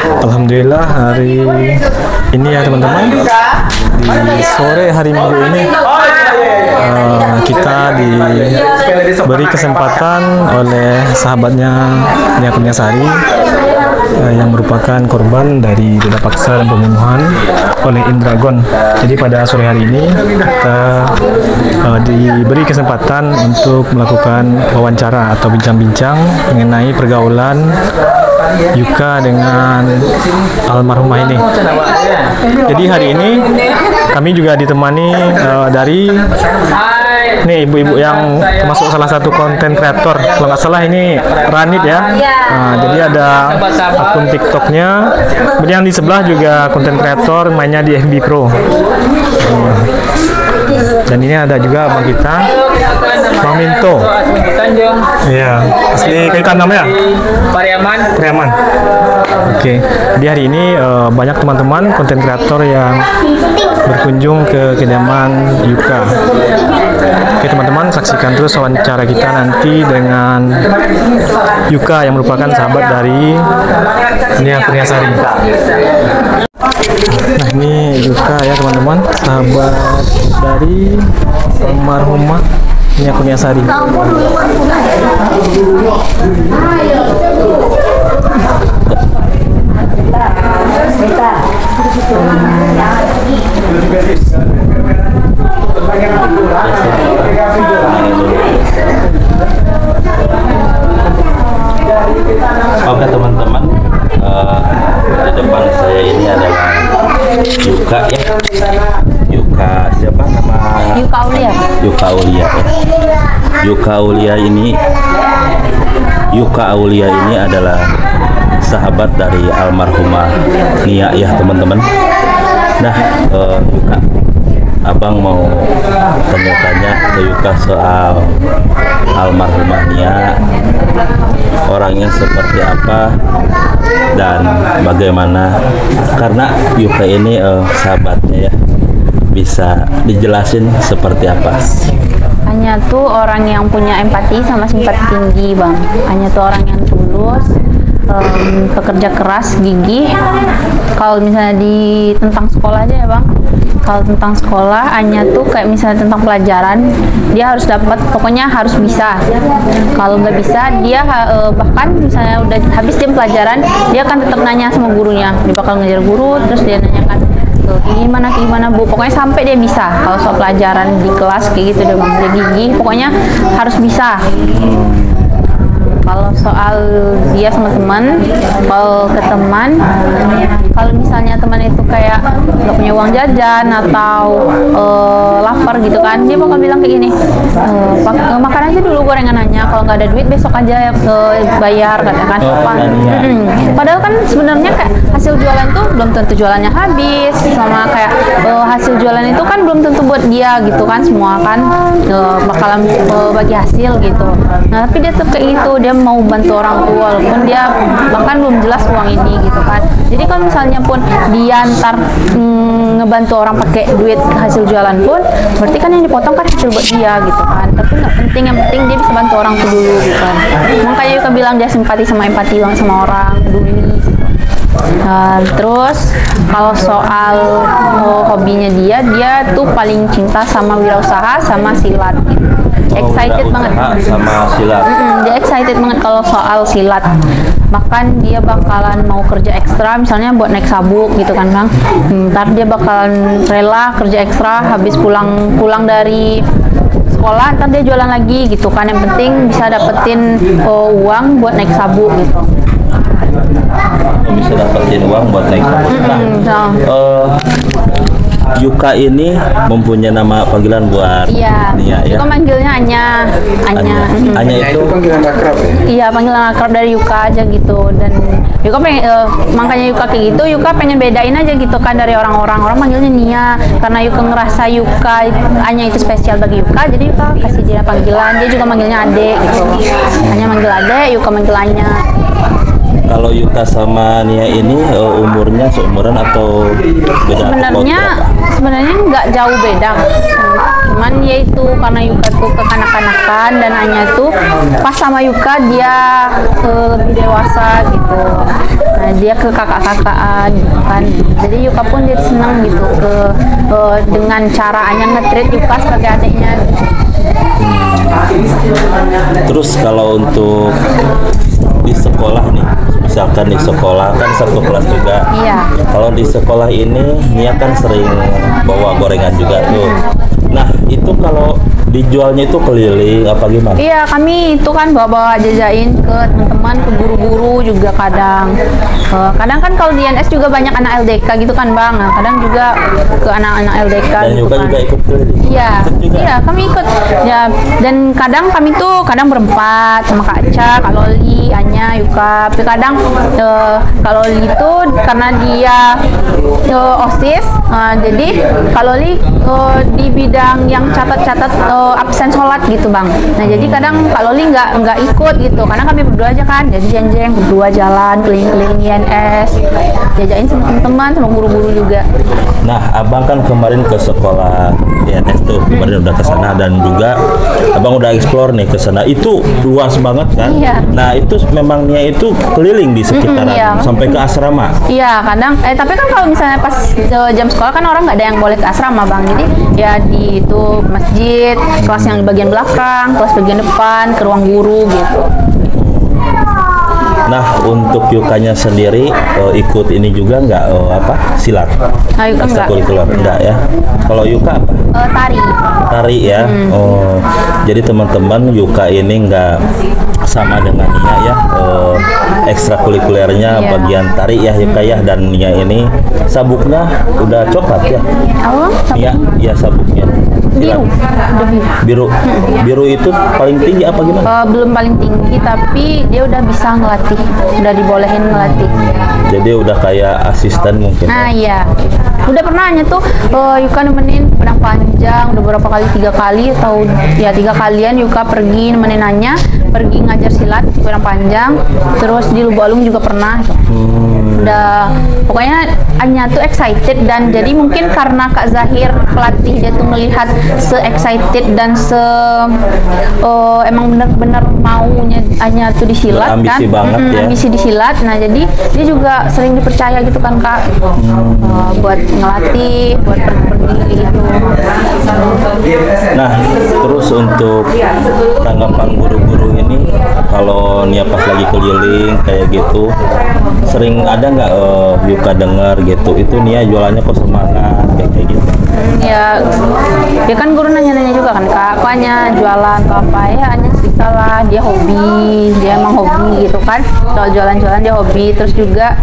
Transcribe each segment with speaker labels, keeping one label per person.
Speaker 1: Alhamdulillah hari ini ya teman-teman, di sore hari Minggu ini kita diberi kesempatan oleh sahabatnya Nia Kurniasari yang merupakan korban dari begal paksa dan pembunuhan oleh Indragon. Jadi pada sore hari ini kita diberi kesempatan untuk melakukan wawancara atau bincang-bincang mengenai pergaulan Yuka dengan almarhumah ini. Jadi hari ini kami juga ditemani dari nih ibu-ibu yang termasuk salah satu konten kreator, kalau nggak salah ini Ranit ya. Jadi ada akun TikToknya, kemudian di sebelah juga konten kreator mainnya di FB Pro. Dan ini ada juga abang kita, Bang Minto. Iya, asli Kaitan namanya? Pariaman. Oke. Di hari ini banyak teman-teman konten kreator yang berkunjung ke kediaman Yuka. Oke teman-teman, saksikan terus wawancara kita nanti dengan Yuka yang merupakan sahabat dari Nia Kurniasari. Nah ini Yuka ya teman-teman, sahabat dari almarhumah Nia Kurniasari.
Speaker 2: Oke teman-teman, di depan saya ini adalah Yuka ya. Yuka siapa nama?
Speaker 3: Yuka Aulia.
Speaker 2: Yuka Aulia ya. Yuka Aulia ini adalah sahabat dari almarhumah Nia ya teman-teman. Nah Yuka, abang mau tanya-tanya ke Yuka soal almarhumah Nia, orangnya seperti apa dan bagaimana, karena Yuka ini sahabatnya ya, bisa dijelasin seperti apa?
Speaker 3: Hanya tuh orang yang punya empati sama simpati tinggi bang. Hanya tuh orang yang tulus, pekerja keras, gigih. Kalau misalnya tentang sekolah aja ya bang, kalau tentang sekolah hanya tuh kayak misalnya tentang pelajaran, dia harus dapat, pokoknya harus bisa. Kalau nggak bisa dia bahkan misalnya udah habis jam pelajaran, dia akan tetap nanya sama gurunya, dia bakal ngejar guru, terus dia nanyakan gimana bu, pokoknya sampai dia bisa. Kalau soal pelajaran di kelas kayak gitu dia gigih, pokoknya harus bisa. Kalau soal dia sama teman, kalau ke teman, kalau misalnya teman itu kayak nggak punya uang jajan atau lapar gitu kan, dia bakal bilang kayak gini, makan aja dulu gorengannya, kalau nggak ada duit besok aja bayar, katakan. Padahal kan sebenarnya kayak hasil jualan tuh belum tentu jualannya habis, sama kayak hasil jualan itu kan belum tentu buat dia gitu kan, semua kan bakalan bagi hasil gitu. Nah tapi dia tuh kayak gitu, dia mau bantu orang tua walaupun dia bahkan belum jelas uang ini gitu kan. Jadi kalau misalnya pun dia ntar ngebantu orang pakai duit hasil jualan pun, berarti kan yang dipotong kan hasil buat dia gitu kan. Tapi nggak penting, yang penting dia bisa bantu orang tuh dulu gitu kan. Makanya Yuka bilang dia simpati sama empati bang sama orang, peduli gitu. Terus kalau soal hobinya dia tuh paling cinta sama wirausaha sama silat gitu. Excited banget
Speaker 2: sama silat.
Speaker 3: Dia excited banget kalau soal silat. Bahkan dia bakalan mau kerja ekstra, misalnya buat naik sabuk gitu kan bang. Ntar dia bakalan rela kerja ekstra, habis pulang dari sekolah, ntar dia jualan lagi gitu kan. Yang penting bisa dapetin uang buat naik sabuk gitu.
Speaker 2: Bisa dapetin uang buat naik sabuk. Yuka ini mempunyai nama panggilan buat
Speaker 3: Nia ya? Yuka manggilnya Anya.
Speaker 2: Anya itu
Speaker 4: panggilan akrab ya?
Speaker 3: Iya, panggilan akrab dari Yuka aja gitu. Dan Yuka pengen, makanya Yuka kayak gitu, Yuka pengen bedain aja gitu kan dari orang manggilnya Nia, karena Yuka ngerasa Anya itu spesial bagi Yuka, jadi Yuka kasih dia panggilan. Dia juga manggilnya Ade gitu. Anya manggil Ade, Yuka manggil Anya.
Speaker 2: Kalau Yuka sama Nia ini umurnya seumuran atau beda?
Speaker 3: Sebenarnya nggak jauh beda. cuman ya itu karena Yuka tuh kekanak-kanakan dan Anya tuh pas sama Yuka dia lebih dewasa gitu. Nah dia ke kakak-kakaan gitu kan, jadi Yuka pun jadi senang gitu dengan cara Anya nge-treat Yuka sebagai adiknya gitu.
Speaker 2: Terus kalau untuk di sekolah nih, misalkan di sekolah kan satu kelas juga.
Speaker 3: Iya.
Speaker 2: Kalau di sekolah ini Nia kan sering bawa gorengan juga tuh. Nah itu kalau dijualnya itu keliling apa gimana?
Speaker 3: Iya, kami itu kan bawa-bawa jajain ke teman-teman, ke guru-guru juga kadang. Kadang kan kalau di NS juga banyak anak LDK gitu kan Bang. Nah, kadang juga ke anak-anak LDK
Speaker 2: Dan
Speaker 3: gitu
Speaker 2: Yuka
Speaker 3: kan.
Speaker 2: juga ikut keliling?
Speaker 3: Iya, iya kami ikut. Ya, dan kadang kami tuh kadang berempat sama Kak Aca, Kak Loli, Anya, Yuka. Tapi kadang Kak Loli itu karena dia OSIS, jadi Kak Loli di bidang yang catat-catat absen sholat gitu Bang. Nah jadi kadang Kak Loli nggak ikut gitu, karena kami berdua aja kan, jadi jeng-jeng berdua jalan keliling-keliling INS, jajain sama teman-teman sama guru-guru juga.
Speaker 2: Nah abang kan kemarin ke sekolah INS tuh, kemarin udah ke sana dan juga abang udah explore nih ke sana. Itu luas banget kan?
Speaker 3: Iya.
Speaker 2: Nah itu memangnya itu keliling di sekitaran
Speaker 3: iya.
Speaker 2: sampai ke asrama.
Speaker 3: Iya kadang, tapi kan kalau misalnya pas jam sekolah kan orang nggak ada yang boleh ke asrama Bang, jadi ya di itu masjid, kelas yang di bagian belakang, kelas bagian depan, ke ruang guru gitu.
Speaker 2: Nah untuk Yukanya sendiri ikut ini juga nggak silat?
Speaker 3: Nah, Yuka enggak.
Speaker 2: Ekstrakurikuler enggak ya? Kalau Yuka apa?
Speaker 3: Tari.
Speaker 2: Tari ya. Oh jadi teman-teman Yuka ini nggak sama dengan Nia ya, ekstrakurikulernya
Speaker 3: Iya.
Speaker 2: bagian tari ya Yuka ya, dan Nia ini sabuknya udah coklat ya.
Speaker 3: Oh,
Speaker 2: Nia ya sabuknya
Speaker 3: biru. Udah biru.
Speaker 2: biru itu paling tinggi apa gimana?
Speaker 3: Belum paling tinggi, tapi dia udah bisa ngelatih, udah dibolehin ngelatih.
Speaker 2: Jadi udah kayak asisten mungkin.
Speaker 3: Nah iya, udah pernah Anya tuh Yuka nemenin pedang panjang, udah beberapa kali, 3 kali atau ya 3 kalian Yuka pergi nemenin Anya, pergi ngajar silat di pedang panjang, terus di Lubulung juga pernah. Udah pokoknya Anya tuh excited, dan jadi mungkin karena Kak Zahir pelatih dia tuh melihat se-excited dan emang bener-bener maunya Anya tuh di silat kan,
Speaker 2: Ambisi banget ya.
Speaker 3: ambisi di silat. Nah jadi dia juga sering dipercaya gitu kan Kak, buat ngelatih, buat pergi-pergi gitu.
Speaker 2: Nah terus untuk tanggapan guru-guru ini kalau Nia pas lagi keliling kayak gitu, sering ada nggak Yuka dengar gitu, itu Nia jualannya kok semangat kayak gitu?
Speaker 3: Ya kan guru nanya-nanya juga kan Kak, kok Anya jualan atau apa ya? Anya cerita lah, dia hobi, dia emang hobi gitu kan, soal jualan-jualan dia hobi, terus juga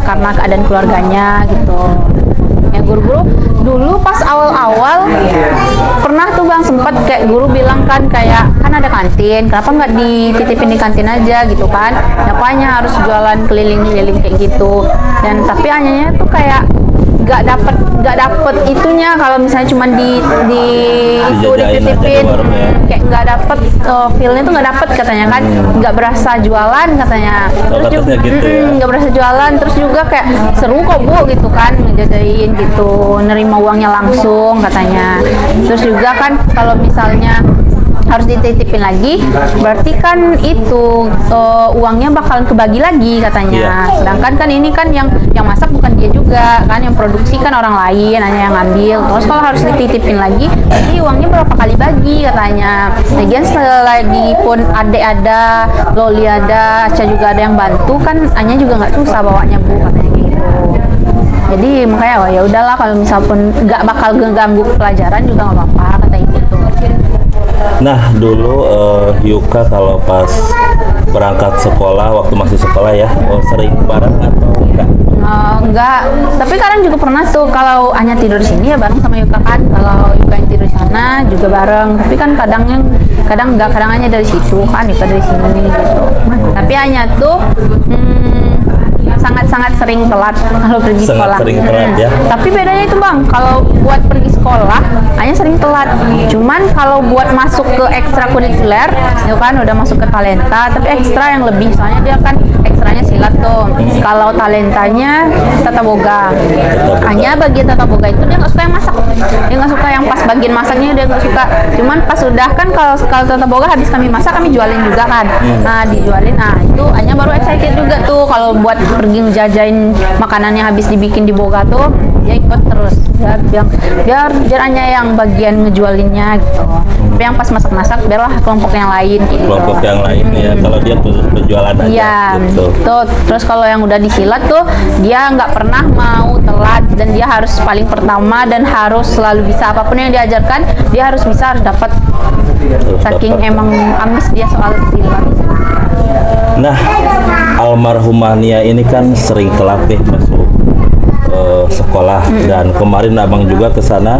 Speaker 3: karena keadaan keluarganya gitu. Ya guru-guru dulu pas awal-awal pernah tuh Bang, sempat kayak guru bilang kan kayak, kan ada kantin, kenapa nggak dititipin di kantin aja gitu kan, kenapa harus jualan keliling-keliling kayak gitu. Dan tapi Anyanya tuh kayak nggak dapet itunya, kalau misalnya cuma di itu
Speaker 2: Dijajain aja di
Speaker 3: dititipin,
Speaker 2: warung ya.
Speaker 3: kayak nggak dapet feelnya tuh nggak dapet katanya kan, nggak berasa jualan katanya. Terus juga
Speaker 2: katanya gitu ya.
Speaker 3: nggak berasa jualan, terus juga kayak seru kok Bu gitu kan, ngejajain gitu, nerima uangnya langsung katanya. Terus juga kan kalau misalnya harus dititipin lagi, berarti kan itu uangnya bakalan kebagi lagi katanya.
Speaker 2: Iya.
Speaker 3: Sedangkan kan ini kan yang masak bukan dia juga kan, yang produksi kan orang lain, hanya yang ngambil. Terus kalau harus dititipin lagi, jadi uangnya berapa kali bagi katanya. Lagian selagi pun adek ada, Loli ada, Aca juga ada yang bantu kan, Anya juga nggak susah bawanya Bu katanya gitu. Jadi makanya ya udahlah, kalau misal pun nggak bakal ganggu pelajaran juga nggak apa-apa kata ibu tuh.
Speaker 2: Nah dulu Yuka kalau pas berangkat sekolah, waktu masih sekolah ya, sering bareng atau enggak?
Speaker 3: Enggak, tapi kadang juga pernah tuh kalau Anya tidur di sini ya bareng sama Yuka kan, kalau Yuka yang tidur di sana juga bareng. Tapi kan kadang enggak, kadang Anya dari situ kan, Yuka dari sini gitu. Tapi Anya tuh sangat-sangat sering telat kalau pergi
Speaker 2: Sangat
Speaker 3: sekolah.
Speaker 2: sering telat, ya.
Speaker 3: Tapi bedanya itu Bang, kalau buat pergi sekolah hanya sering telat. Cuman kalau buat masuk ke ekstrakurikuler, itu kan udah masuk ke talenta, tapi ekstra yang lebih, soalnya dia kan ekstranya silat tuh. Kalau talentanya tata boga. Hanya bagian tata boga itu dia nggak suka yang masak. Dia nggak suka yang pas bagian masaknya, dia nggak suka. Cuman pas sudah kan kalau tata boga habis kami masak, kami jualin juga kan. Nah dijualin, nah itu hanya baru excited juga tuh kalau buat pergi ngejajain makanannya habis dibikin di boga tuh, dia ikut terus. Biar hanya yang bagian ngejualinnya gitu. Tapi yang pas masak-masak biarlah kelompok yang lain gitu.
Speaker 2: Kelompok yang lain ya, kalau dia khusus penjualan aja
Speaker 3: Iya,
Speaker 2: gitu.
Speaker 3: tuh. Terus kalau yang udah disilat tuh dia nggak pernah mau telat dan dia harus paling pertama dan harus selalu bisa, apapun yang diajarkan dia harus bisa, harus dapat. Saking emang amis dia soal silat.
Speaker 2: Nah, almarhumah Nia ini kan sering telat nih masuk sekolah, dan kemarin abang juga ke sana.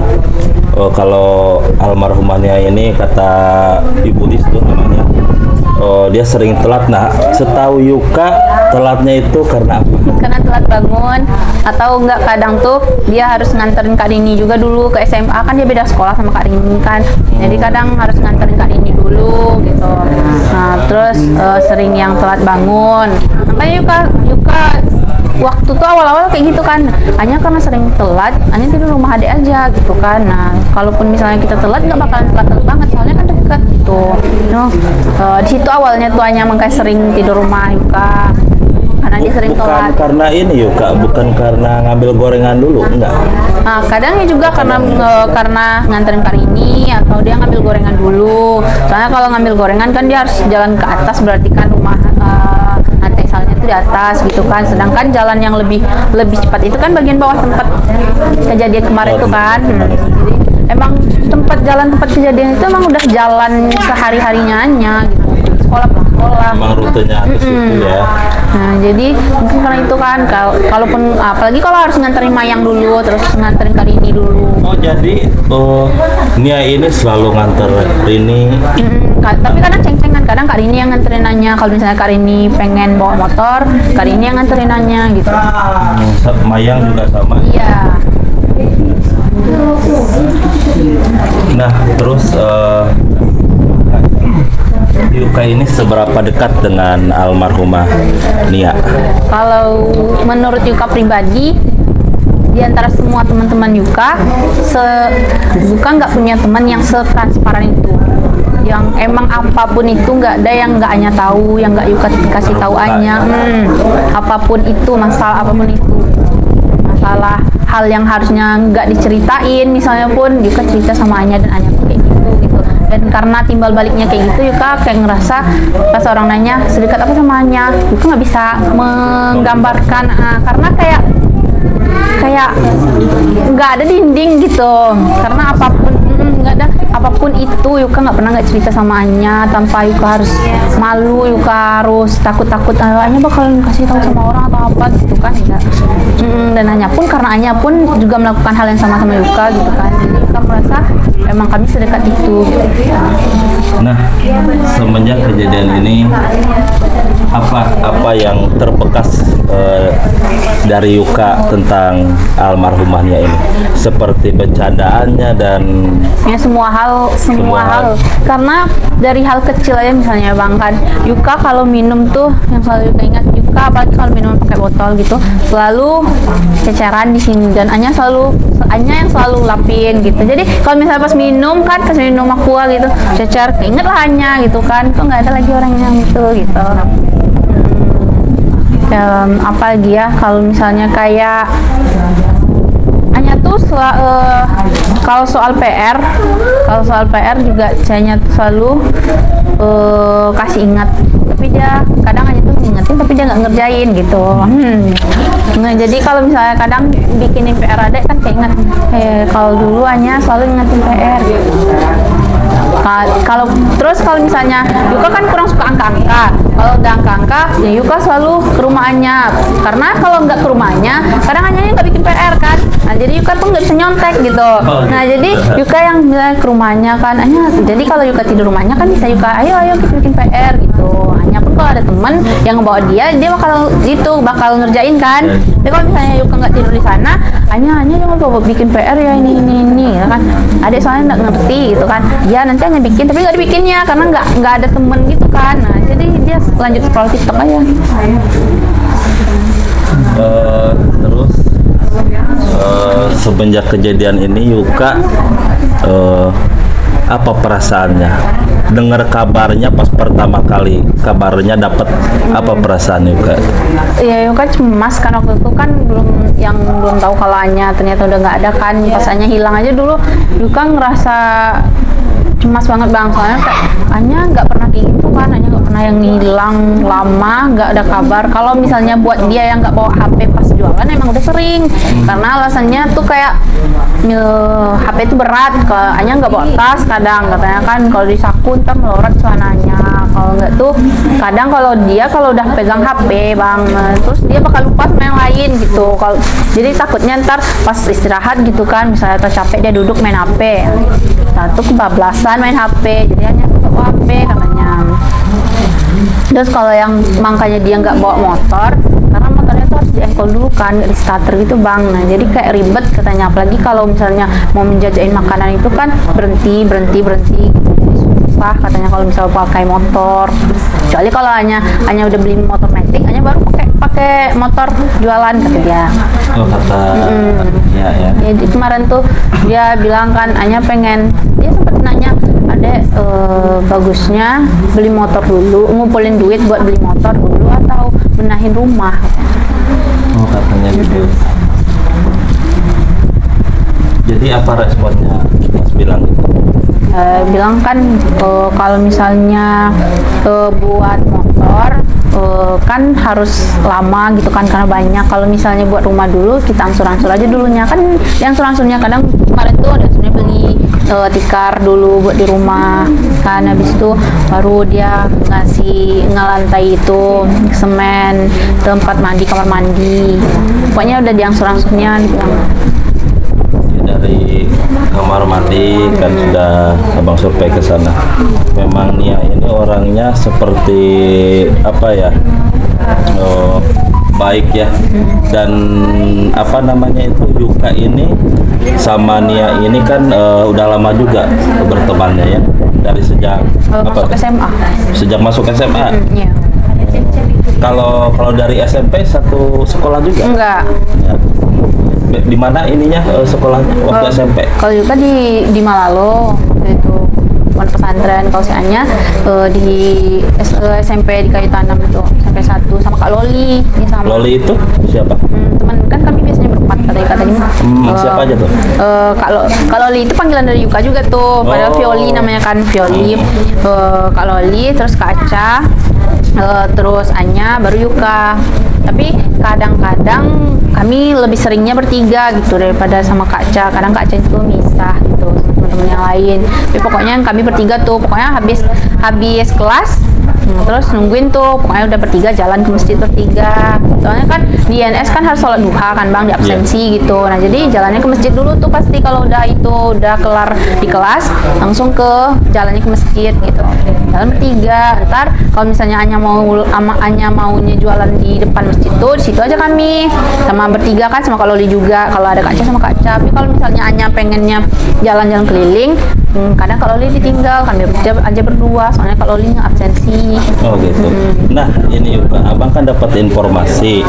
Speaker 2: Kalau almarhumah Nia ini kata Ibu Lis tuh namanya, dia sering telat. Nah, setahu Yuka telatnya itu karena apa?
Speaker 3: Karena telat bangun, atau enggak kadang tuh dia harus nganterin Kak Rini juga dulu ke SMA, kan dia beda sekolah sama Kak Rini kan. Jadi kadang harus nganterin Kak Rini dulu gitu. Nah, terus sering yang telat bangun. Makanya Yuka waktu tuh awal-awal kayak gitu kan, hanya karena sering telat, hanya tidur rumah adik aja gitu kan. Nah, kalaupun misalnya kita telat nggak bakalan telat banget, soalnya kan dekat gitu. Di situ awalnya tuh hanya makanya sering tidur rumah Yuka, karena dia sering
Speaker 2: Bukan
Speaker 3: telat.
Speaker 2: karena ini Yuka, bukan karena ngambil gorengan dulu, enggak.
Speaker 3: Nah, kadangnya juga karena nganterin Kak Rini, atau dia ngambil gorengan dulu. Soalnya kalau ngambil gorengan kan dia harus jalan ke atas, berarti kan rumah nanti asalnya itu di atas gitu kan. Sedangkan jalan yang lebih cepat itu kan bagian bawah tempat kejadian kemarin itu kan. Jadi emang tempat kejadian itu emang udah jalan sehari-harinya gitu. Sekolah sekolah.
Speaker 2: Emang rutenya ke situ ya.
Speaker 3: Nah, jadi mungkin karena itu kan, kalaupun apalagi kalau harus nganterin Mayang dulu, terus nganterin Kak Rini dulu.
Speaker 2: Oh, jadi Nia ini selalu nganter Rini.
Speaker 3: Tapi kadang ceng-cengan, kadang Kak Rini yang nganterin nanya. Kalau misalnya Kak Rini pengen bawa motor, Kak Rini yang nganterin nanya gitu.
Speaker 2: Mayang juga sama.
Speaker 3: Iya.
Speaker 2: Nah, terus Yuka ini seberapa dekat dengan almarhumah Nia?
Speaker 3: Kalau menurut Yuka pribadi, di antara semua teman-teman Yuka, Yuka nggak punya teman yang setransparan itu. Yang emang apapun itu nggak ada yang nggak Anya tahu, yang nggak Yuka kasih tahu Anya. Apapun itu, masalah apapun itu, masalah hal yang harusnya nggak diceritain, misalnya pun Yuka cerita sama Anya, dan Anya tuh kayak gitu. Dan karena timbal baliknya kayak gitu, Yuka kayak ngerasa pas orang nanya sedekat apa sama Anya, Yuka nggak bisa menggambarkan, karena kayak nggak ada dinding gitu. Karena apapun itu Yuka nggak pernah nggak cerita sama Anya tanpa Yuka harus malu, Yuka harus takut Anya bakalan kasih tahu sama orang atau apa gitu kan. Enggak. Dan Anya pun, karena Anya pun juga melakukan hal yang sama Yuka gitu kan. Jadi Yuka merasa emang kami sedekat itu gitu.
Speaker 2: Nah, semenjak kejadian ini, apa yang terbekas dari Yuka tentang almarhumahnya ini, seperti bercandaannya dan
Speaker 3: ya semua hal. Karena dari hal kecil aja, misalnya Bang kan, Yuka kalau minum tuh yang selalu Yuka ingat, Yuka apalagi kalau minum pakai botol gitu selalu ceceran di sini, dan Anya yang selalu lapin gitu. Jadi kalau misalnya pas minum aqua gitu cecer, keinget lah Anya gitu kan, kok nggak ada lagi orang yang gitu. Apa lagi ya, kalau misalnya kayak Anya tuh kalau soal PR juga Anya tuh selalu kasih ingat, tapi dia kadang Anya tuh ngingetin tapi dia nggak ngerjain gitu. Nah, jadi kalau misalnya kadang bikinin PR adek kan keinget, kalau dulu Anya selalu ngingetin PR gitu. Kalau misalnya Yuka kan kurang suka angka-angka, kalau udah angka-angka ya Yuka selalu ke rumah Anya, karena kalau nggak ke rumahnya kadang Anya nggak bikin PR kan. Nah, jadi Yuka tuh nggak bisa nyontek gitu. Nah, jadi Yuka yang bilang ke rumahnya kan, Anya, jadi kalau Yuka tidur rumahnya kan bisa Yuka, ayo kita bikin PR gitu. Anya pun kalau ada teman yang ngebawa dia bakal ngerjain kan. Tapi kalau misalnya Yuka nggak tidur di sana, hanya jangan bawa bikin PR ya ini ya kan. Adik soalnya nggak ngerti gitu kan. Ya nanti hanya bikin tapi nggak dibikinnya karena nggak ada temen gitu kan. Nah jadi dia lanjut scroll TikTok aja.
Speaker 2: Terus semenjak kejadian ini Yuka apa perasaannya? Dengar kabarnya pas pertama kali kabarnya dapat, apa perasaan Yuka?
Speaker 3: Ya Yuka cemas kan waktu itu kan belum tahu kalau Anya ternyata udah nggak ada kan. Pas Anya hilang aja dulu Yuka ngerasa cemas banget bang, soalnya kayak Anya nggak pernah kayak gitu kan. Anya nggak pernah yang hilang lama nggak ada kabar. Kalau misalnya buat dia yang nggak bawa HP pas jualan emang udah sering, karena alasannya tuh kayak HP itu berat. Kalau Anya nggak bawa tas kadang katanya kan, kalau di saku ntar melorot celananya. Kalau nggak tuh kadang kalau udah pegang HP bang, terus dia bakal lupa sama yang lain gitu. Jadi takutnya ntar pas istirahat gitu kan, misalnya capek dia duduk main HP, satu kebablasan main HP, jadi hanya bawa HP katanya. Terus kalau yang makanya dia nggak bawa motor, karena motornya tuh harus di-engkol dulu kan, nggak di starter gitu bang. Nah jadi kayak ribet katanya, apalagi kalau misalnya mau menjajain makanan itu kan berhenti jadi susah katanya kalau misalnya pakai motor. Kecuali kalau hanya udah beli motor metik, hanya baru pakai motor jualan kata dia.
Speaker 2: Oh kata ya.
Speaker 3: Jadi kemarin tuh dia bilang kan Anya pengen, dia sempat nanya adek bagusnya beli motor dulu, ngumpulin duit buat beli motor dulu atau benahin rumah.
Speaker 2: Oh katanya gitu. Jadi apa responnya pas bilang gitu?
Speaker 3: Bilang kan kalau misalnya buat motor kan harus lama gitu kan karena banyak. Kalau misalnya buat rumah dulu kita angsur-angsur aja dulunya kan. Yang angsur-angsurnya kadang kemarin tuh ada beli tikar dulu buat di rumah kan, habis itu baru dia ngasih ngelantai itu semen, tempat mandi, kamar mandi, pokoknya udah diangsur-angsurnya dibilang.
Speaker 2: Dari kamar mandi kan sudah abang survei ke sana. Memang Nia ini orangnya seperti apa ya, baik ya, dan apa namanya itu Yuka ini sama Nia ini kan udah lama juga bertemannya ya, dari sejak
Speaker 3: masuk SMA.
Speaker 2: Sejak masuk SMA.
Speaker 3: Iya.
Speaker 2: Kalau dari SMP satu sekolah juga?
Speaker 3: Enggak.
Speaker 2: Ya. Di mana ininya sekolahnya waktu SMP?
Speaker 3: Kalau Yuka di Malalo itu pondok pesantren. Kalau si Anya di SMP di Kayu Tanam itu sampai 1 sama Kak Loli. Ini sama
Speaker 2: Loli itu siapa?
Speaker 3: Teman kan kami biasanya berempat katanya.
Speaker 2: Siapa aja tuh?
Speaker 3: Kak Loli itu panggilan dari Yuka juga tuh. Padahal Violi namanya kan, Violi. Kak Loli, terus Kak Aca, terus Anya, baru Yuka. Tapi kadang-kadang kami lebih seringnya bertiga gitu daripada sama Kak Ca. Kadang Kak Ca itu misah gitu sama teman-teman yang lain. Tapi pokoknya kami bertiga tuh, pokoknya habis kelas terus nungguin tuh, pokoknya udah bertiga jalan ke masjid bertiga. Soalnya kan di INS kan harus sholat duha kan bang, di absensi gitu. Nah jadi jalannya ke masjid dulu tuh pasti kalau udah kelar di kelas langsung ke jalannya ke masjid gitu. Jalan bertiga. Ntar kalau misalnya Anya maunya jualan di depan masjid tuh, di situ aja kami sama bertiga kan, sama Kak Loli juga. Kalau ada Kak Ca sama Kak Ca. Tapi kalau misalnya Anya pengennya jalan-jalan keliling, kadang Kak Loli ditinggal, kami aja berdua. Soalnya Kak Loli absensi.
Speaker 2: Oh gitu. Nah ini juga abang kan dapat informasi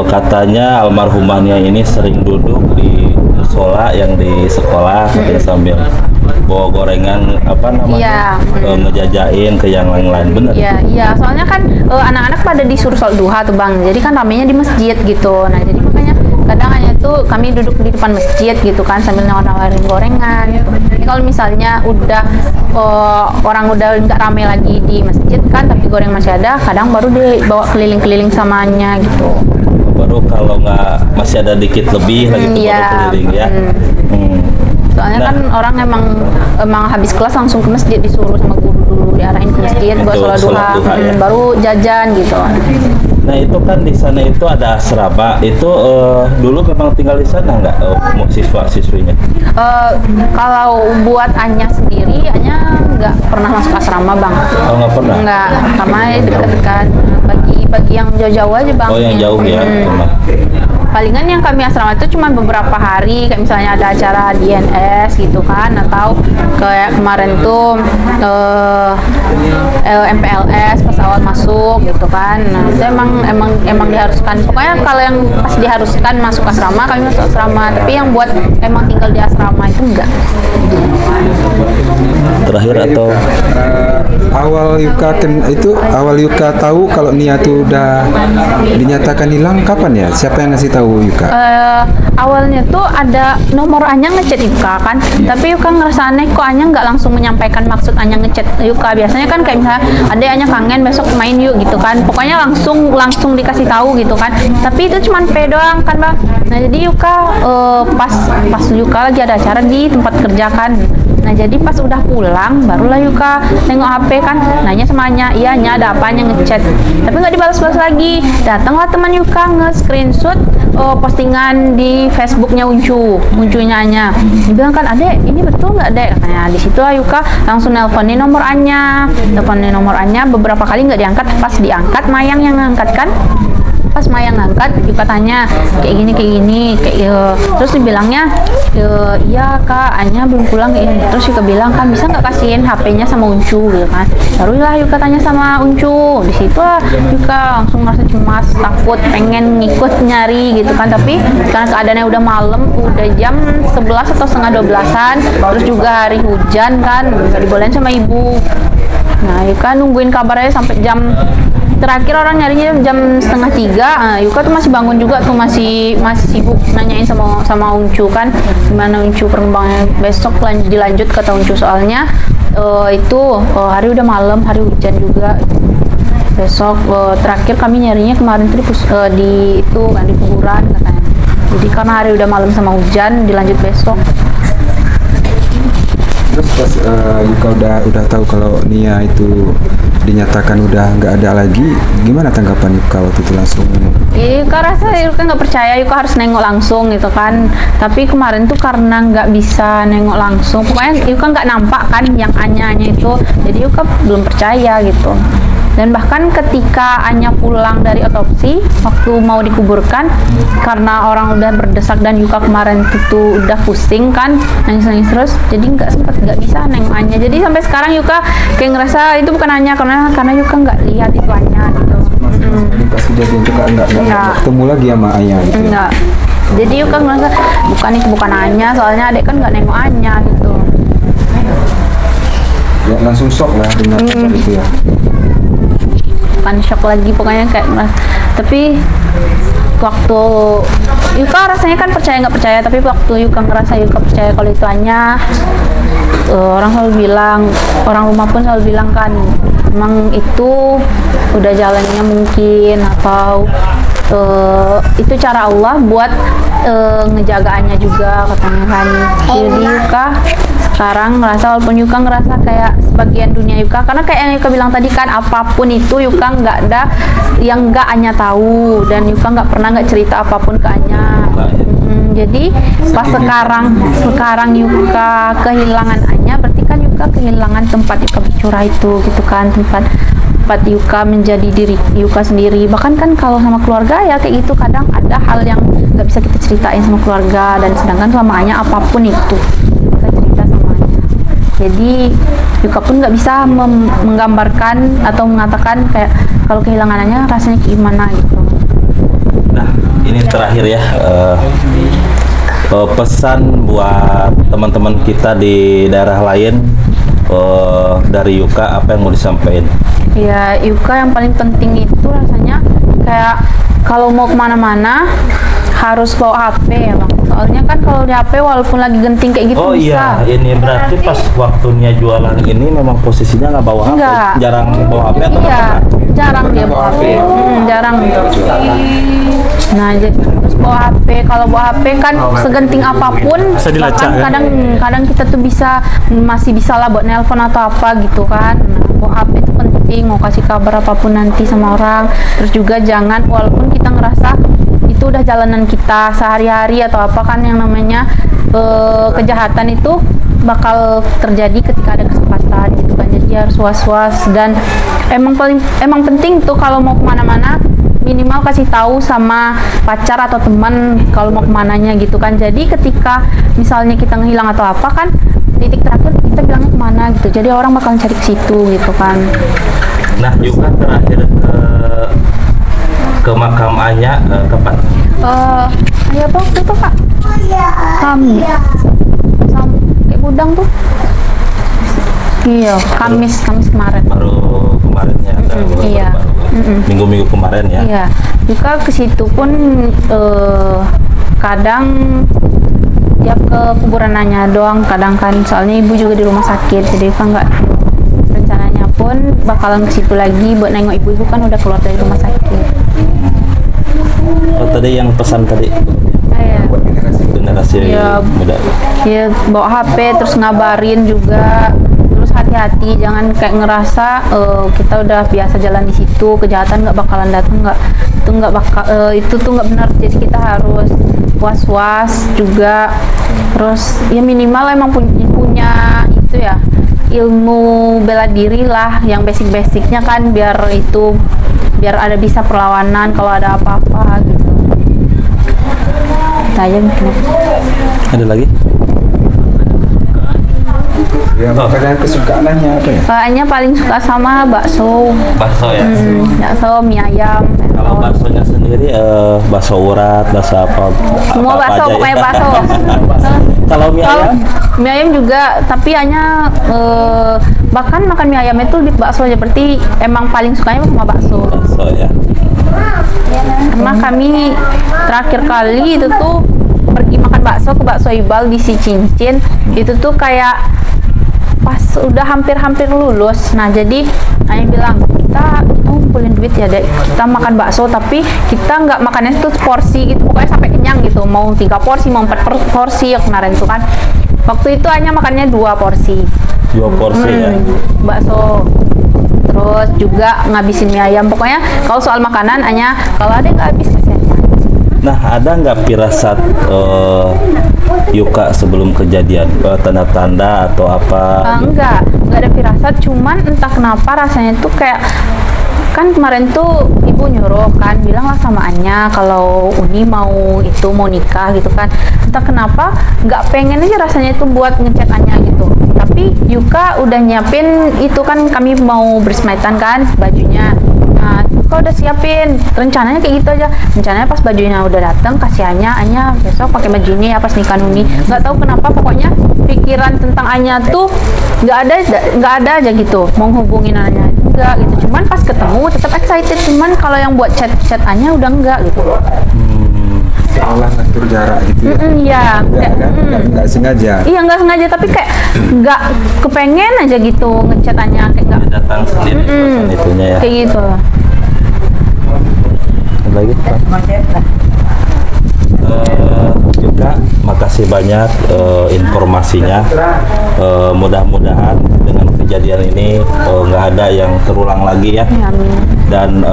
Speaker 2: katanya almarhumahnya ini sering duduk di musola yang di sekolah katanya sambil bawa gorengan apa namanya, ngejajain ke yang lain-lain, bener?
Speaker 3: Iya. Soalnya kan anak-anak pada disuruh sholat duha tuh bang. Jadi kan ramenya di masjid gitu. Nah jadi makanya kadang hanya tuh kami duduk di depan masjid gitu kan sambil nawarin gorengan. Jadi kalau misalnya udah orang udah nggak rame lagi di masjid kan, tapi goreng masih ada, kadang baru dibawa keliling-keliling samanya gitu.
Speaker 2: Baru kalau nggak masih ada dikit lebih lagi tuh baru keliling ya.
Speaker 3: Soalnya kan orang emang habis kelas langsung ke masjid, disuruh sama guru dulu diarahin ke masjid buat sholat duha, baru jajan gitu.
Speaker 2: Nah itu kan di sana itu ada asrama. Itu dulu memang tinggal di sana nggak siswa-siswinya?
Speaker 3: Kalau buat Anya sendiri, Anya nggak pernah masuk asrama bang.
Speaker 2: Oh nggak pernah?
Speaker 3: Nggak, karena dekat kan. Bagi yang jauh-jauh aja bang.
Speaker 2: Oh yang jauh ya.
Speaker 3: Palingan yang kami asrama itu cuma beberapa hari, kayak misalnya ada acara di NS gitu kan, atau kayak kemarin tuh MPLS pas awal masuk gitu kan. Nah itu emang diharuskan. Pokoknya kalau yang pas diharuskan masuk asrama, kami masuk asrama. Tapi yang buat emang tinggal di asrama itu enggak.
Speaker 2: Terakhir atau
Speaker 4: awal Yuka tahu kalau Nia tuh udah dinyatakan hilang kapan ya? Siapa yang ngasih tahu Yuka?
Speaker 3: Awalnya tuh ada nomor Anya ngechat Yuka kan, tapi Yuka ngerasa aneh kok Anya nggak langsung menyampaikan maksud Anya ngechat Yuka. Biasanya kan kayak misalnya adek Anya kangen besok main yuk gitu kan, pokoknya langsung dikasih tahu gitu kan. Tapi itu cuma P doang kan bang. Nah jadi Yuka pas Yuka lagi ada acara di tempat kerja kan. Nah jadi pas udah pulang barulah Yuka nengok HP kan, nanya sama Anya, iya Anya ada apa, Anya ngechat, tapi nggak dibalas-balas lagi. Datanglah teman Yuka nge-screenshot postingan di Facebooknya Uncunya Anya. Dia bilang kan, adek ini betul nggak adek? Katanya. Di situ Yuka langsung nelponin nomor Anya, beberapa kali nggak diangkat. Pas diangkat Mayang yang ngangkat kan. Pas Mayang ngangkat, Yuka tanya kayak gini, terus dibilangnya iya kak, Anya belum pulang ini. Terus Yuka bilang kan bisa nggak kasihin HP-nya sama Uncu gitu kan. Barulah Yuka tanya sama Uncu. Di situ Yuka langsung merasa cemas, takut, pengen ngikut nyari gitu kan. Tapi karena keadaannya udah malam, udah jam 11 atau setengah 12-an, terus juga hari hujan kan, nggak dibolehin sama ibu. Nah Yuka nungguin kabarnya sampai jam terakhir orang nyarinya jam 2:30. Yuka tuh masih bangun juga tuh, masih sibuk nanyain sama Uncu kan gimana Uncu perkembangannya besok dilanjut kata Uncu, soalnya itu hari udah malam, hari hujan juga besok. Terakhir kami nyarinya kemarin tuh di kuburan katanya. Jadi karena hari udah malam sama hujan, dilanjut besok.
Speaker 4: Terus pas Yuka udah tahu kalau Nia itu dinyatakan udah nggak ada lagi, gimana tanggapan Yuka waktu itu langsung?
Speaker 3: Yuka rasa Yuka nggak percaya, Yuka harus nengok langsung gitu kan. Tapi kemarin tuh karena nggak bisa nengok langsung, pokoknya Yuka nggak nampak kan yang Anya itu, jadi Yuka belum percaya gitu. Dan bahkan ketika Anya pulang dari otopsi, waktu mau dikuburkan, karena orang udah berdesak dan Yuka kemarin itu udah pusing kan, nangis terus, jadi nggak bisa nengok Anya. Jadi sampai sekarang Yuka kayak ngerasa itu bukan Anya, karena Yuka nggak lihat itu Anya gitu.
Speaker 4: Pas kejadian itu nggak ketemu lagi sama Anya gitu.
Speaker 3: Enggak. Jadi Yuka ngerasa bukan Anya, soalnya adek kan nggak nengok Anya gitu.
Speaker 4: Ya langsung shock lah dengan itu ya.
Speaker 3: Bukan shock lagi, pokoknya kayak tapi waktu Yuka rasanya kan percaya nggak percaya, tapi waktu Yuka ngerasa Yuka percaya kalau itu Anya, orang selalu bilang, orang rumah pun selalu bilang kan emang itu udah jalannya mungkin, atau itu cara Allah buat ngejagaannya juga katanya kan. Jadi Yuka sekarang ngerasa, walaupun Yuka ngerasa kayak sebagian dunia Yuka, karena kayak yang Yuka bilang tadi kan, apapun itu Yuka nggak ada yang nggak Anya tahu, dan Yuka nggak pernah cerita apapun ke Anya. Jadi pas sekarang Yuka kehilangan Anya, berarti kan Yuka kehilangan tempat Yuka bercurah itu gitu kan, tempat Yuka menjadi diri Yuka sendiri. Bahkan kan kalau sama keluarga ya kayak gitu, kadang ada hal yang nggak bisa kita ceritain sama keluarga, dan sedangkan sama Anya apapun itu kita cerita sama Anya. Jadi Yuka pun nggak bisa menggambarkan atau mengatakan kayak kalau kehilangannya rasanya gimana gitu.
Speaker 2: Nah ini terakhir ya, pesan buat teman-teman kita di daerah lain dari Yuka, apa yang mau disampaikan?
Speaker 3: Ya Yuka yang paling penting itu rasanya kayak kalau mau kemana-mana harus bawa HP ya bang. Soalnya kan kalau di HP walaupun lagi genting kayak gitu bisa.
Speaker 2: Iya, ini berarti pas waktunya jualan ini memang posisinya nggak bawa HP?
Speaker 3: Enggak.
Speaker 2: Jarang bawa HP atau
Speaker 3: iya, jarang dia bawa HP. Jarang. Nah, terus bawa HP. Kalau bawa HP kan segenting apapun,
Speaker 1: Bisa dilacak,
Speaker 3: bahkan kadang kita tuh masih bisa lah buat nelpon atau apa gitu kan. Nah, bawa HP itu penting. penting, mau kasih kabar apapun nanti sama orang. Terus juga jangan, walaupun kita ngerasa itu udah jalanan kita sehari-hari atau apa, kan yang namanya kejahatan itu bakal terjadi ketika ada kesempatan gitu kan. Jadi harus was-was, dan emang penting tuh kalau mau kemana-mana minimal kasih tahu sama pacar atau teman kalau mau kemananya gitu kan. Jadi ketika misalnya kita ngilang atau apa kan, titik terakhir kita bilangnya kemana gitu, jadi orang bakal cari ke situ gitu kan.
Speaker 2: Nah, Yuka terakhir ke makam Anya kapan?
Speaker 3: Ya waktu itu Kak, kami kayak gudang tuh. Iya, Kamis kemarin.
Speaker 2: Baru kemarin ya?
Speaker 3: Iya.
Speaker 2: Minggu-minggu kemarin ya?
Speaker 3: Iya. Juga ke situ pun kadang tiap ke kuburan Anya doang, kadang kan soalnya ibu juga di rumah sakit, jadi kan nggak, rencananya pun bakalan ke situ lagi buat nengok ibu kan udah keluar dari rumah sakit.
Speaker 2: Oh, tadi yang pesan tadi?
Speaker 3: Iya.
Speaker 2: Generasi muda.
Speaker 3: Ya bawa HP terus ngabarin juga, terus hati-hati, jangan kayak ngerasa kita udah biasa jalan di situ, kejahatan nggak bakalan datang, itu tuh nggak benar. Jadi kita harus was-was juga, terus ya minimal emang punya itu ya, ilmu bela diri lah yang basic-basicnya kan, biar ada bisa perlawanan kalau ada apa-apa gitu. Saya mungkin.
Speaker 2: Ada lagi?
Speaker 4: Ya, makanan kesukaannya apa ya?
Speaker 3: Kayaknya paling suka sama bakso.
Speaker 2: Bakso ya?
Speaker 3: Bakso, mie ayam.
Speaker 2: Kalau baksonya sendiri, bakso urat, bakso apa?
Speaker 3: Semua bakso, pokoknya bakso.
Speaker 2: Kalau mie ayam?
Speaker 3: Mie ayam juga, tapi hanya bahkan makan mie ayam itu lebih bakso aja, berarti emang paling sukanya sama bakso.
Speaker 2: Bakso ya?
Speaker 3: Karena kami terakhir kali itu tuh pergi makan bakso ke Bakso Ibal di Si Cincin, itu tuh kayak pas udah hampir lulus. Nah jadi Ayah bilang kita ngumpulin duit ya dek, kita makan bakso tapi kita nggak makannya itu porsi gitu, pokoknya sampai kenyang gitu, mau 3 porsi mau 4 porsi ya kemarin tuh kan. Waktu itu hanya makannya 2 porsi.
Speaker 2: 2 porsi ya?
Speaker 3: Bakso, terus juga ngabisin mie ayam. Pokoknya kalau soal makanan hanya kalau ada nggak habis kasihan.
Speaker 2: Nah, ada nggak firasat Yuka sebelum kejadian, tanda-tanda atau apa?
Speaker 3: Enggak ada firasat, cuman entah kenapa rasanya tuh kayak, kan kemarin tuh ibu nyuruh kan, bilanglah sama Anya kalau Uni mau nikah gitu kan. Entah kenapa nggak pengen aja rasanya itu buat ngechat Anya gitu. Tapi Yuka udah nyiapin itu kan, kami mau bersmaitan kan bajunya. Nah, Yuka udah siapin, rencananya kayak gitu aja. Rencananya pas bajunya udah datang kasih Anya besok pakai baju ini ya pas nikah Uni. Nggak tahu kenapa pokoknya pikiran tentang Anya tuh nggak ada aja gitu, mau hubungin Anya enggak gitu. Cuman pas ketemu tetap excited, cuman kalau yang buat chat Anya udah enggak gitu.
Speaker 4: Seolah ngatur jarak gitu ya?
Speaker 3: Iya,
Speaker 4: nggak sengaja.
Speaker 3: Iya nggak sengaja, tapi kayak nggak kepengen aja gitu ngechat Anya, kayak nggak
Speaker 2: Datang sendiri pesan itunya ya?
Speaker 3: kayak gitu.
Speaker 2: Lagi Pak? Yuka, makasih banyak informasinya. Mudah-mudahan dengan kejadian ini nggak ada yang terulang lagi ya.
Speaker 3: Ya, amin.
Speaker 2: Dan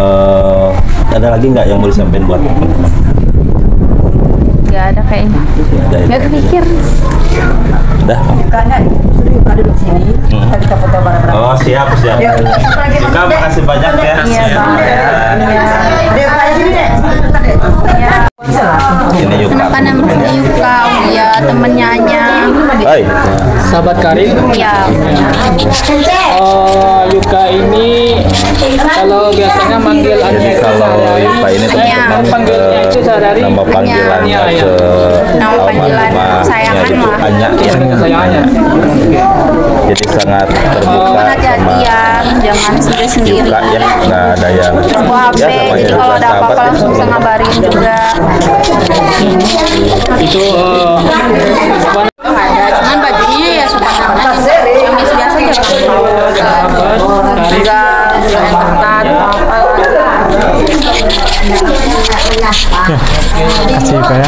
Speaker 2: ada lagi nggak yang mau disampaikan buat teman-teman?
Speaker 3: Nggak ada kayaknya. Nggak kepikir.
Speaker 2: Udah.
Speaker 5: Yuka duduk sini, kita foto bareng-bareng.
Speaker 2: Oh siap. Yuka, makasih banyak ya.
Speaker 3: Iya bang. Iya.
Speaker 5: Yuka sini deh.
Speaker 3: Iya.
Speaker 2: Ini Yuka.
Speaker 3: Kenapa namanya Yuka? Iya temennya Anya.
Speaker 2: Hai.
Speaker 1: Sahabat Karim,
Speaker 3: Iya.
Speaker 1: Yuka ini kalau biasanya manggil Anya
Speaker 2: Jadi
Speaker 1: itu
Speaker 2: kalau
Speaker 1: sehari-hari,
Speaker 2: Yuka ini teman-teman,
Speaker 1: panggilnya itu sehari-hari
Speaker 2: nama panggilannya
Speaker 1: Anya, ya.
Speaker 2: ke
Speaker 3: Nama panggilan
Speaker 2: almarhumah
Speaker 3: sayangan
Speaker 2: itu
Speaker 3: lah.
Speaker 2: Anya ya.
Speaker 1: sayangnya.
Speaker 2: Jadi sangat terbuka
Speaker 3: Hati-hati
Speaker 2: sama
Speaker 3: ya, jangan sendiri-sendiri.
Speaker 2: Yuka ya, nggak ada yang
Speaker 3: Bawa HP,
Speaker 2: ya sama
Speaker 3: jadi kalau ada apa-apa langsung bisa ngabarin juga.
Speaker 1: Itu
Speaker 3: Ada, cuman bajunya ya sopan amat, yang biasa aja. Enggak yang ketat apa.
Speaker 1: kasih Yuka ya.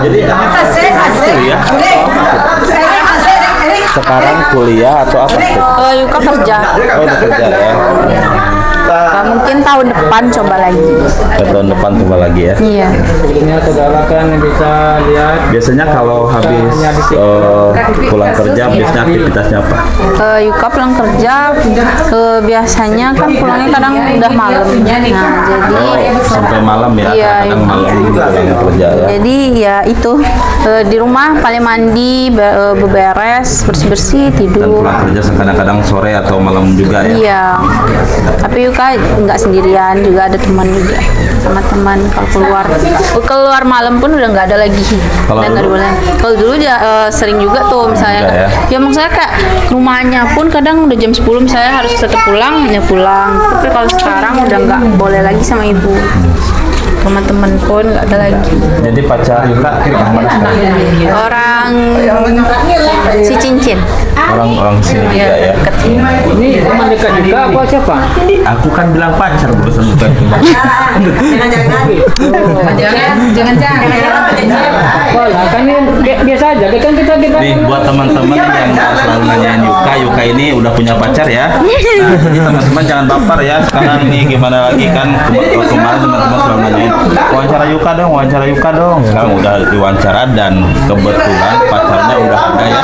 Speaker 2: jadi itu ya sekarang kuliah atau apa?
Speaker 3: Yuka kerja.
Speaker 2: Oh, udah kerja ya.
Speaker 3: Mungkin tahun depan coba lagi.
Speaker 2: Tahun depan coba lagi ya.
Speaker 3: Iya.
Speaker 1: Ini saudara kan bisa lihat.
Speaker 2: Biasanya kalau habis pulang kerja, biasanya aktivitasnya apa?
Speaker 3: Yuka pulang kerja, biasanya kan pulangnya kadang udah malam. Nah, jadi
Speaker 2: Sampai malam ya,
Speaker 3: Iya,
Speaker 2: kadang
Speaker 3: iya.
Speaker 2: malam pulang kerja ya.
Speaker 3: jadi ya itu di rumah paling mandi, beberes, bersih-bersih,
Speaker 2: Dan
Speaker 3: tidur.
Speaker 2: pulang kerja kadang-kadang sore atau malam juga ya.
Speaker 3: Iya. Tapi Yuka nggak sendirian, juga ada teman juga, sama teman kalau keluar malam pun udah nggak ada lagi.
Speaker 2: Kalau
Speaker 3: Udah nggak
Speaker 2: dulu?
Speaker 3: boleh. Kalau dulu sering juga tuh misalnya.
Speaker 2: Juga ya?
Speaker 3: Ya maksudnya kayak rumahnya pun kadang udah jam 10 misalnya harus tetap pulang, ya pulang. Tapi kalau sekarang udah nggak boleh lagi sama ibu. Teman-teman pun nggak ada lagi.
Speaker 2: Jadi pacar Yuka orang mana sekarang?
Speaker 3: Orang si cincin.
Speaker 2: Orang sini juga ya.
Speaker 3: Deket.
Speaker 1: Ini teman dekat juga apa siapa?
Speaker 2: Aku kan bilang pacar berusaha bukan teman.
Speaker 1: Oh, lah kan ini biasa aja. Kan kita
Speaker 2: Nih buat teman-teman yang selalu nanyain Yuka ini udah punya pacar ya. Nah, jadi teman-teman jangan baper ya. Sekarang nih gimana lagi kan kemarin teman-teman selalu nanyain wawancara Yuka dong. Sekarang udah diwawancara dan kebetulan pacarnya udah ada ya.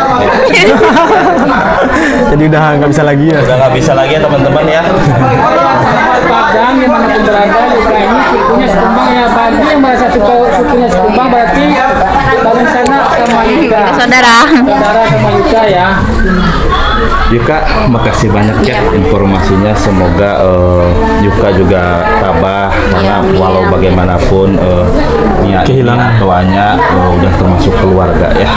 Speaker 1: jadi udah nggak bisa lagi ya.
Speaker 2: Udah nggak bisa lagi ya teman-teman ya.
Speaker 1: Padang dimanapun berada Yuka ini sukunya sekumbang ya. Bagi yang merasa sukunya sekumbang berarti bangun sana sama Yuka.
Speaker 3: Saudara.
Speaker 1: Saudara sama Yuka ya.
Speaker 2: Yuka, makasih banyak ya informasinya. Semoga Yuka juga tabah karena walau bagaimanapun Nia
Speaker 1: Kehilangan.
Speaker 2: tuanya udah termasuk keluarga ya.